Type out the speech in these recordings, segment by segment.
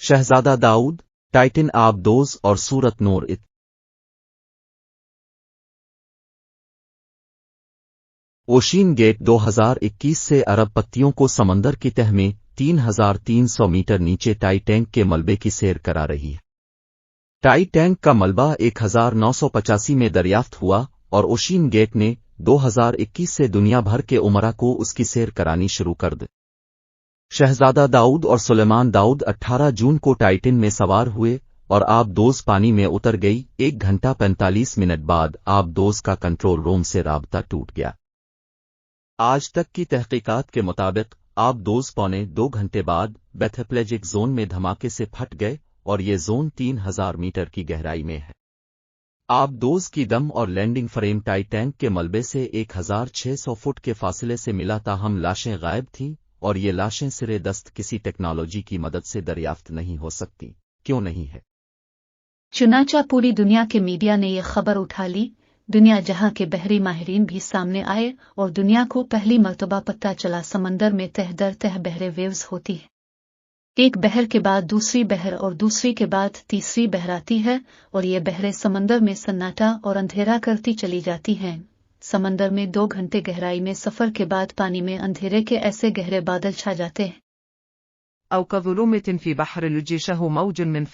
شہزادہ داؤد، ٹائٹن آبدوز اور سورة نور اوشین گیٹ 2021 سے ارب پتیوں کو سمندر کی تہ میں 3300 میٹر نیچے ٹائی ٹینک کے ملبے کی سیر کرا رہی ہے۔ ٹائی ٹینک کا ملبہ 1985 میں دریافت ہوا اور اوشین گیٹ نے 2021 سے دنیا بھر کے عمرہ کو اس کی سیر کرانی شروع کر دی۔ شہزادہ داؤد اور سلیمان داؤد 18 جون کو ٹائٹن میں سوار ہوئے اور آبدوز پانی میں اتر گئی۔ 1 گھنٹہ 45 منٹ بعد آبدوز کا کنٹرول روم سے رابطہ ٹوٹ گیا۔ آج تک کی تحقیقات کے مطابق آبدوز پونے 2 گھنٹے بعد بیتھپلیجک زون میں دھماکے سے پھٹ گئے اور یہ زون 3000 میٹر کی گہرائی میں ہے۔ آبدوز کی دم اور لینڈنگ فریم ٹائی ٹینک کے ملبے سے 1600 فٹ کے فاصلے سے ملا، تاہم لاشیں غائب تھیں اور یہ لاشیں سرے دست کسی ٹیکنالوجی کی مدد سے دریافت نہیں ہو سکتی۔ کیوں نہیں ہے؟ چنانچہ پوری دنیا کے میڈیا نے یہ خبر اٹھا لی، دنیا جہاں کے بحری ماہرین بھی سامنے آئے اور دنیا کو پہلی مرتبہ پتہ چلا سمندر میں تہ در تہ بحر ویوز ہوتی ہے۔ ایک بحر کے بعد دوسری بحر اور دوسری کے بعد تیسری بحر آتی ہے اور یہ بحریں سمندر میں سناٹا اور اندھیرا کرتی چلی جاتی ہیں۔ سمندر میں 2 گھنٹے گہرائی میں سفر کے بعد پانی میں اندھیرے کے ایسے گہرے بادل چھا جاتے ہیں۔ أو كظلمة في بحر لجشه موج من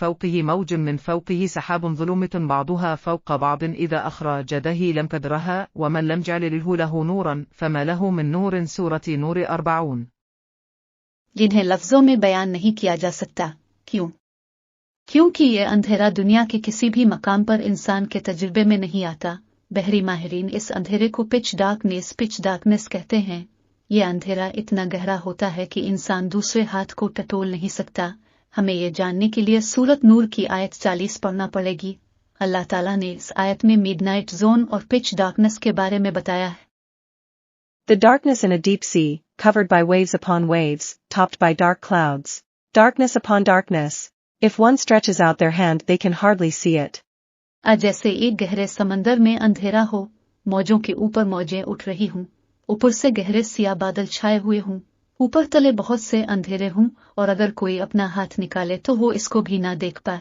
فوقه سحاب ظلمة بعضها فوق بعض إذا أخرج يده لم تدرها ومن لم جعل له نورا فما له من نور سورة نور 40 جنہیں لفظوں میں بیان نہیں کیا جا سکتا۔ کیونکہ یہ اندھیرا دنیا کے کسی بھی مقام پر انسان کے تجربے میں نہیں آتا۔ بحری ماہرین اس اندھیرے کو پچ ڈارکنیس کہتے ہیں۔ یہ اندھیرا اتنا گہرا ہوتا ہے کہ انسان دوسرے ہاتھ کو ٹٹول نہیں سکتا۔ ہمیں یہ جاننے کے لیے سورة نور کی آیت 40 پڑھنا پڑے گی۔ اللہ تعالیٰ نے اس آیت میں میڈ نائٹ زون اور پچ ڈارکنیس کے بارے میں بتایا ہے۔ The darkness in a deep sea, covered by waves upon waves, topped by dark clouds. Darkness upon darkness. If one stretches out their hand they can hardly see it. جیسے ایک گہرے سمندر میں اندھیرا ہو، موجوں کے اوپر موجیں اٹھ رہی ہوں، اوپر سے گہرے سیاہ بادل چھائے ہوئے ہوں، اوپر تلے بہت سے اندھیرے ہوں، اور اگر کوئی اپنا ہاتھ نکالے تو وہ اس کو بھی نہ دیکھ پائے۔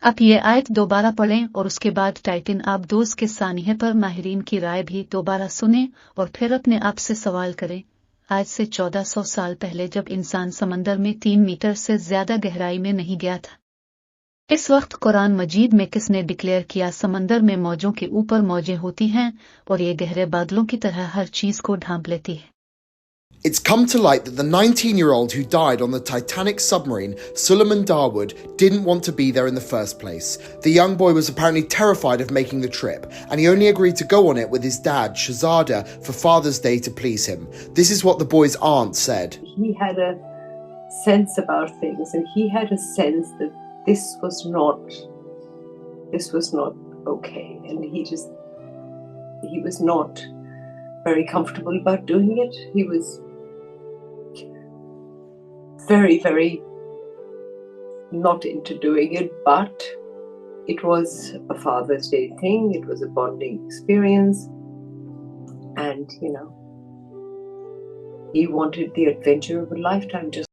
اب یہ آیت دوبارہ پڑھیں اور اس کے بعد ٹائٹن آبدوز کے سانحے پر ماہرین کی رائے بھی دوبارہ سنیں اور پھر اپنے آپ سے سوال کریں، آج سے 1400 سال پہلے جب انسان سمندر میں 3 میٹر سے زیادہ گہرائی میں نہیں گیا تھا، اس وقت قرآن مجید میں کس نے ڈکلیئر کیا سمندر میں موجوں کے اوپر موجیں ہوتی ہیں اور یہ گہرے بادلوں کی طرح ہر چیز کو ڈھانپ لیتی ہے؟ It's come to light that the 19-year-old who died on the Titanic submarine, Shahzada Dawood, didn't want to be there in the first place. The young boy was apparently terrified of making the trip, and he only agreed to go on it with his dad, Shahzada, for Father's Day to please him. This is what the boy's aunt said. He had a sense about things, and he had a sense that this was not okay, and he was not very comfortable about doing it. He was very, very not into doing it, but it was a Father's Day thing. It was a bonding experience, and he wanted the adventure of a lifetime. Just